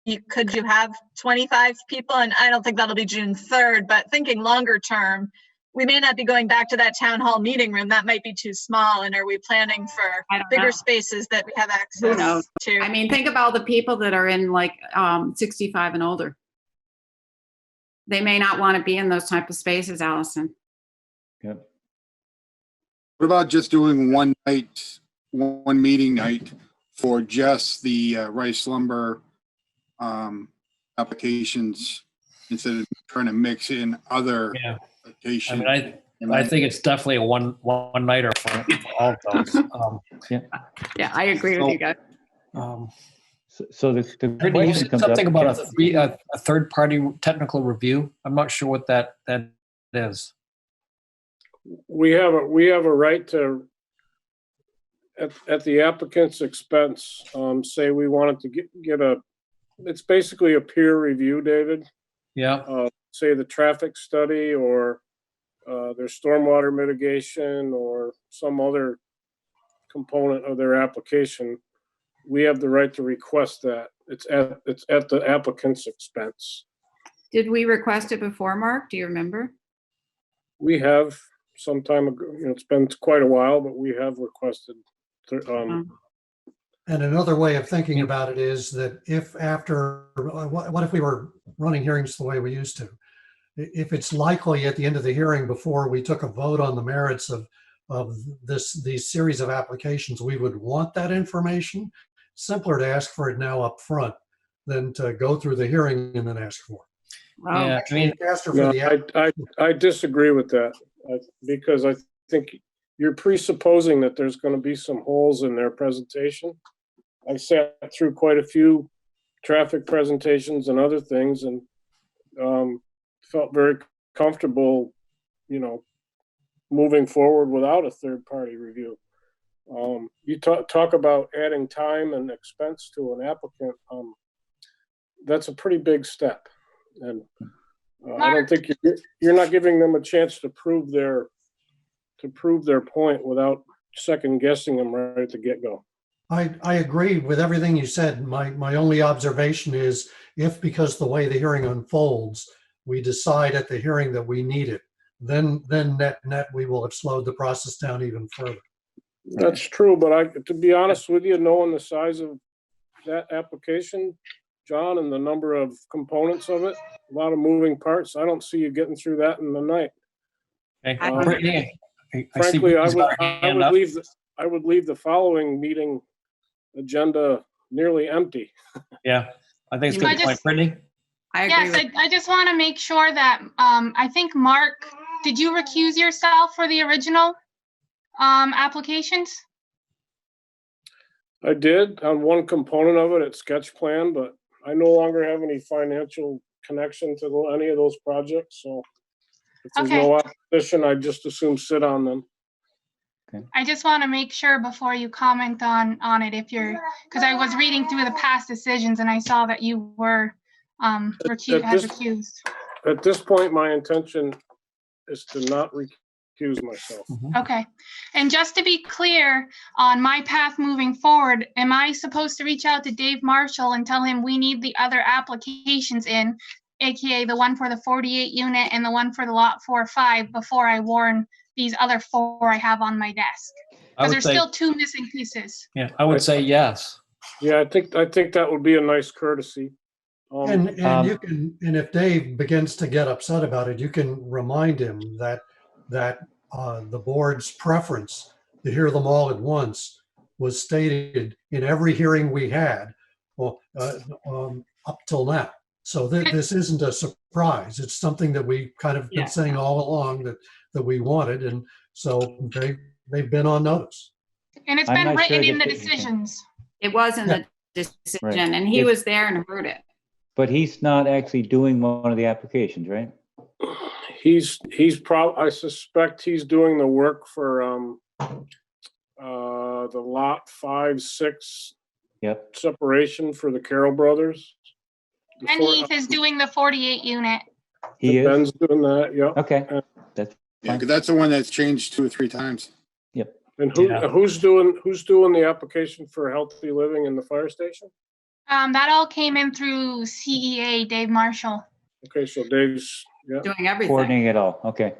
you have 25 people? And I don't think that'll be June 3rd, but thinking longer term, we may not be going back to that town hall meeting room. That might be too small. And are we planning for I don't bigger know. spaces that we have Who knows? access to? I mean, think about the people that are in like 65 and older. They may not want to be in those type of spaces, Allison. Yep. What about just doing one meeting night for just the Rice Lumber applications instead of trying to mix in other Yeah. applications? I mean, I think it's definitely a one nighter for all of those. Yeah, I agree with you guys. So the Brittany, you question said comes something up, about a third party technical review. I'm not sure what that is. We have a right to, at the applicant's expense, say we wanted to get it's basically a peer review, David. Yeah. Say the traffic study or their stormwater mitigation or some other component of their application. We have the right to request that. It's at the applicant's expense. Did we request it before, Mark? Do you remember? We have some time ago, it's been quite a while, but we have requested. And another way of thinking about it is that if after, what if we were running hearings the way we used to? If it's likely at the end of the hearing before we took a vote on the merits of these series of applications, we would want that information. Simpler to ask for it now up front than to go through the hearing and then ask for it. Wow. Yeah, I mean, I disagree with that because I think you're presupposing that there's going to be some holes in their presentation. I sat through quite a few traffic presentations and other things and felt very comfortable, moving forward without a third party review. You talk about adding time and expense to an applicant. That's a pretty big step. And I don't think you're not giving them a chance to prove their point without second guessing them right at the get-go. I agree with everything you said. My only observation is if, because the way the hearing unfolds, we decide at the hearing that we need it, then net we will have slowed the process down even further. That's true, but to be honest with you, knowing the size of that application, John, and the number of components of it, a lot of moving parts, I don't see you getting through that in the night. okay. Brittany, Frankly, I would leave the following meeting agenda nearly empty. Yeah, I think it's a good point. Brittany? I agree. Yes, I just want to make sure that, I think, Mark, did you recuse yourself for the original applications? I did on one component of it at sketch plan, but I no longer have any financial connection to any of those projects. So if there's no opposition, I just assume sit on them. I just want to make sure before you comment on it, because I was reading through the past decisions and I saw that you were recused. At this point, my intention is to not recuse myself. Okay. And just to be clear on my path moving forward, am I supposed to reach out to Dave Marshall and tell him we need the other applications in, AKA the one for the 48 unit and the one for the lot 4-5 before I warn these other 4 I have on my desk? Because there's still 2 missing pieces. Yeah, I would say yes. Yeah, I think that would be a nice courtesy. And you can, and if Dave begins to get upset about it, you can remind him that the board's preference to hear them all at once was stated in every hearing we had, well, up till now. So this isn't a surprise. It's something that we kind of been saying all along that we wanted, and so they've been on notice. And it's I'm been not written sure in that the they- decisions. It was in the decision, Right. and he was there and heard it. But he's not actually doing one of the applications, right? He's I suspect he's doing the work for the lot 5, 6 Yep. separation for the Carroll brothers. And Heath is doing the 48 unit. He is? Ben's doing that, yep. Okay. That's Yeah, because that's the one that's changed 2 or 3 times. Yep. And Yeah. who's doing the application for healthy living in the fire station? That all came in through CEA, Dave Marshall. Okay, so Dave's, yeah. Doing everything. Coordinating it all. Okay.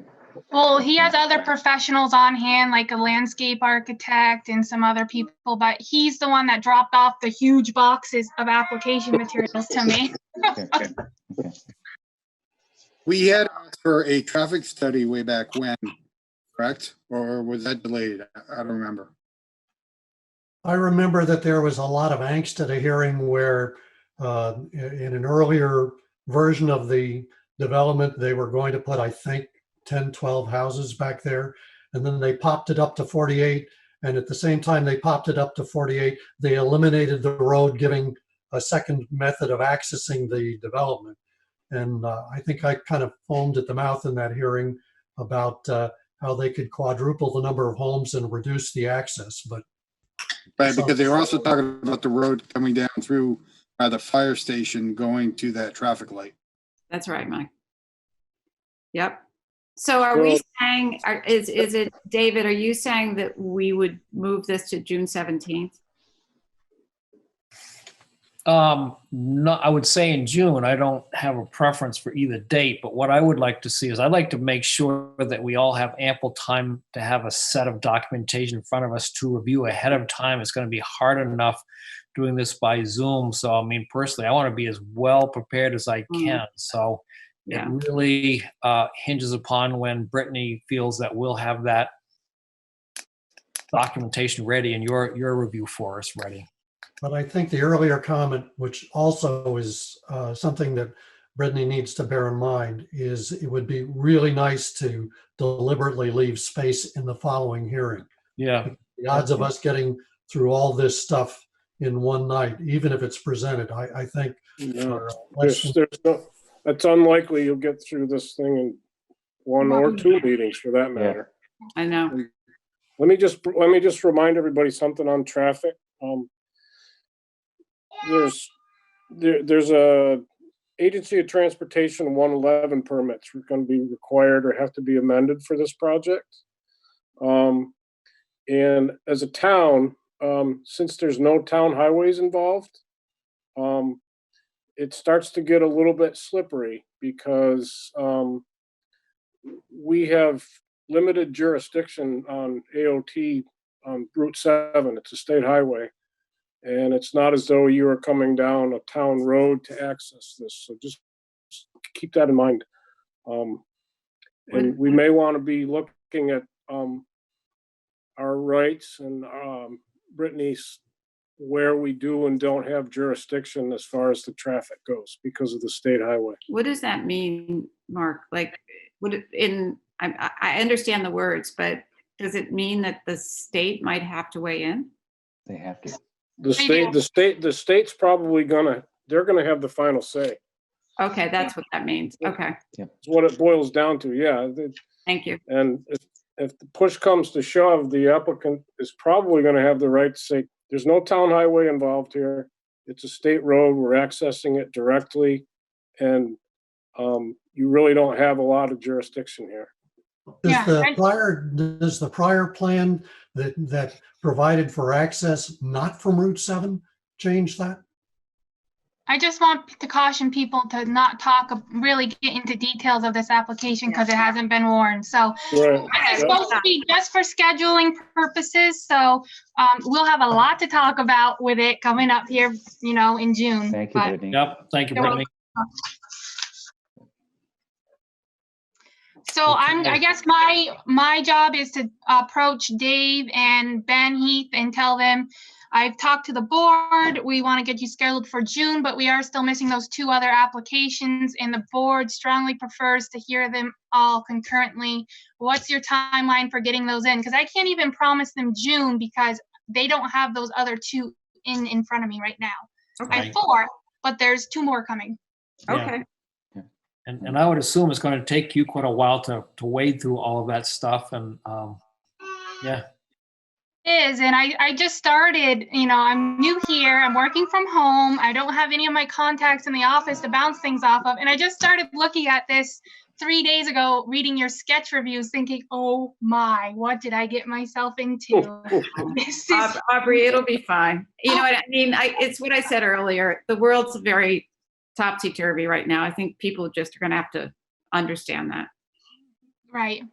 Well, he has other professionals on hand, like a landscape architect and some other people, but he's the one that dropped off the huge boxes of application materials to me. Okay. Okay. We had asked for a traffic study way back when, correct? Or was that delayed? I don't remember. I remember that there was a lot of angst at a hearing where in an earlier version of the development, they were going to put, I think, 10, 12 houses back there. And then they popped it up to 48. And at the same time they popped it up to 48, they eliminated the road, giving a second method of accessing the development. And I think I kind of foamed at the mouth in that hearing about how they could quadruple the number of homes and reduce the access. But Right, because they were also talking about the road coming down through the fire station going to that traffic light. That's right, Mike. Yep. So are we saying, is it, David, are you saying that we would move this to June 17th? No, I would say in June. I don't have a preference for either date, but what I would like to see is I'd like to make sure that we all have ample time to have a set of documentation in front of us to review ahead of time. It's going to be hard enough doing this by Zoom. So, I mean, personally, I want to be as well prepared as I can. So Yeah. it really hinges upon when Brittany feels that we'll have that documentation ready and your review for us ready. But I think the earlier comment, which also is something that Brittany needs to bear in mind, is it would be really nice to deliberately leave space in the following hearing. Yeah. The odds of us getting through all this stuff in one night, even if it's presented, I think. No, less than- there's no, it's unlikely you'll get through this thing in 1 or 2 meetings for that matter. I know. Let me just remind everybody something on traffic. There's a Agency of Transportation 111 permits are going to be required or have to be amended for this project. And as a town, since there's no town highways involved, it starts to get a little bit slippery because we have limited jurisdiction on AOT on Route 7. It's a state highway. And it's not as though you are coming down a town road to access this. So just keep that in mind. And we may want to be looking at our rights and Brittany's where we do and don't have jurisdiction as far as the traffic goes because of the state highway. What does that mean, Mark? Like, I understand the words, but does it mean that the state might have to weigh in? They have to. The state's probably they're gonna have the final say. Okay, that's what that means. Okay, That's what it boils down to, yeah. thank you. And if the push comes to shove, the applicant is probably gonna have the right to say, there's no town highway involved here. It's a state road, we're accessing it directly. And you really don't have a lot of jurisdiction here. Does the prior plan that provided for access not from Route 7 change that? I just want to caution people to not really get into details of this application because it hasn't been warned. So Right. it's supposed to be just for scheduling purposes. So we'll have a lot to talk about with it coming up here, in June. Thank you, But- Brittany. Yep, thank you, You're Brittany. So I guess my job is to approach Dave and Ben Heath and tell them, I've talked to the board. We want to get you scheduled for June, but we are still missing those 2 other applications, and the board strongly prefers to hear them all concurrently. What's your timeline for getting those in? Because I can't even promise them June because they don't have those other 2 in front of me right now. I Okay. have 4, but there's 2 more coming. Yeah. Okay. And I would assume it's going to take you quite a while to wade through all of that stuff. And yeah. Is, and I just started, I'm new here, I'm working from home, I don't have any of my contacts in the office to bounce things off of, and I just started looking at this 3 days ago, reading your sketch reviews, thinking, oh my, what did I get myself into? This is Aubrey, it'll be fine. You know what I mean? It's what I said earlier. The world's very topsy-turvy right now. I think people just are going to have to understand that. right.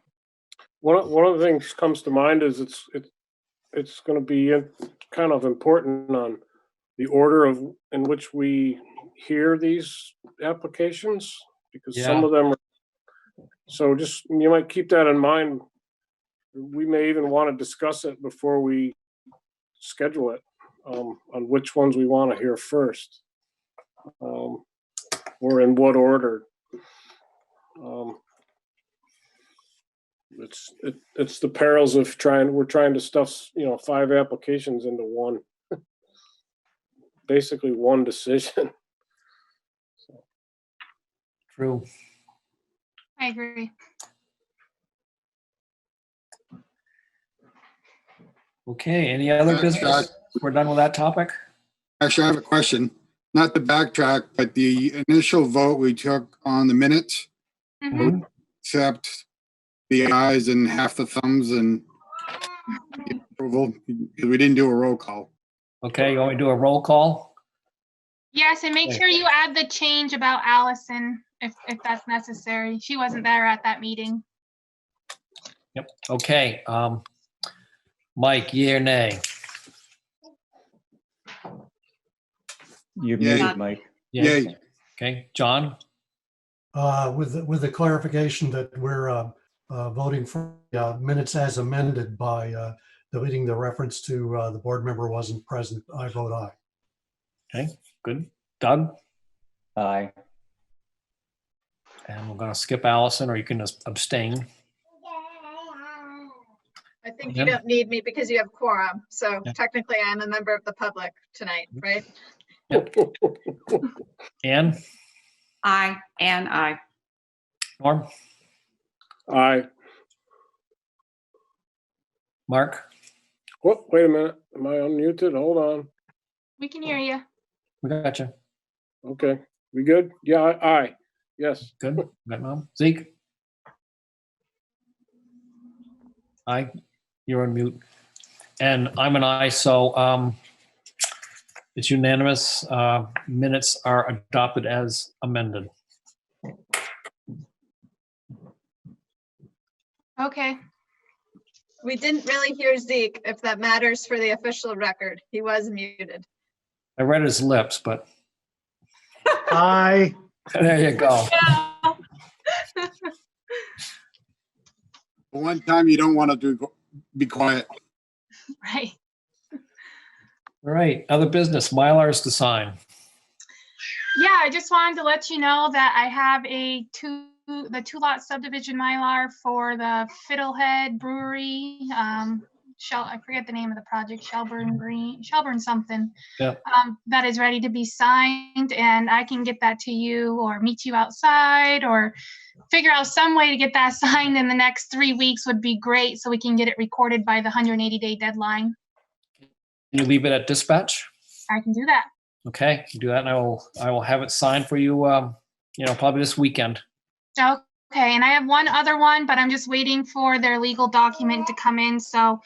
One of the things comes to mind is it's going to be kind of important on the order in which we hear these applications, because some of them are, so just, you might keep that in mind. We may even want to discuss it before we schedule it, on which ones we want to hear first, or in what order. It's the perils of we're trying to stuff 5 applications into one, basically one decision. True. I agree. Okay, any other business? We're done with that topic? Actually, I have a question. Not to backtrack, but the initial vote we took on the minutes, Mhm. except the ayes and half the thumbs and the approval, because we didn't do a roll call. Okay, you want me to do a roll call? Yes, and make sure you add the change about Allison if that's necessary. She wasn't there at that meeting. Yep, okay. Mike, yea or nay? You're Yay. muted, Mike. Yay. Okay, John? With the clarification that we're voting for minutes as amended by deleting the reference to the board member wasn't present, I vote aye. Okay, good. Doug? Aye. And we're going to skip Allison, or you can just abstain. I think you don't need me because you have quorum. So technically I'm a member of the public tonight, right? Ann? Aye, and aye. Norm? Aye. Mark? Oh, wait a minute. Am I unmuted? Hold on. We can hear you. We got you. Okay. We good? Yeah, aye. Yes. Good. Got Mom? Zeke? Aye. You're on mute. And I'm an aye, so it's unanimous. Minutes are adopted as amended. Okay. We didn't really hear Zeke, if that matters for the official record. He was muted. I read his lips, but Aye. there you go. One time you don't want to be quiet. Right. All right, other business, Mylars to sign. Yeah, I just wanted to let you know that I have the 2-lot subdivision Mylar for the Fiddlehead Brewery. I forget the name of the project, Shelburne something. Yeah. That is ready to be signed, and I can get that to you or meet you outside or figure out some way to get that signed in the next 3 weeks would be great, so we can get it recorded by the 180-day deadline. Can you leave it at dispatch? I can do that. Okay, do that, and I will have it signed for you. Probably this weekend. Okay, and I have one other one, but I'm just waiting for their legal document to come in. So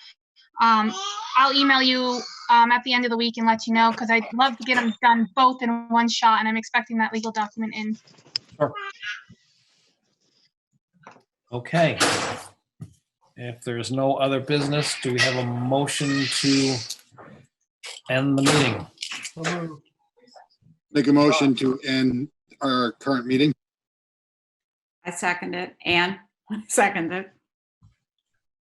I'll email you at the end of the week and let you know, because I'd love to get them done both in one shot, and I'm expecting that legal document in. Sure. Okay. If there's no other business, do we have a motion to end the meeting? Make a motion to end our current meeting. I second it. Anne, second it.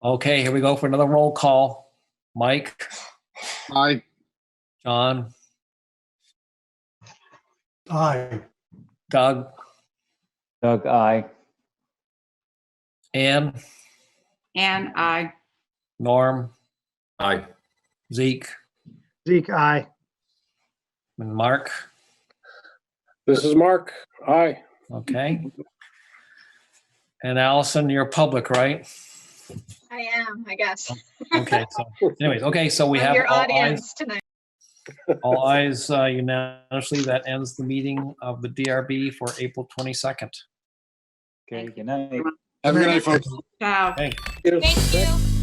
Okay, here we go for another roll call. Mike, Aye. John, Aye. Doug, Doug, aye. Ann, And I. Norm, Aye. Zeke, Zeke, aye. and Mark. This is Mark. Aye. Okay. And Allison, you're public, right? I am, I guess. Okay, so anyways, okay, so we I'm have your all eyes, audience tonight. all eyes unanimously. That ends the meeting of the DRB for April 22nd. Okay, good night. Have a good night, folks. Ciao. Okay. Thank you.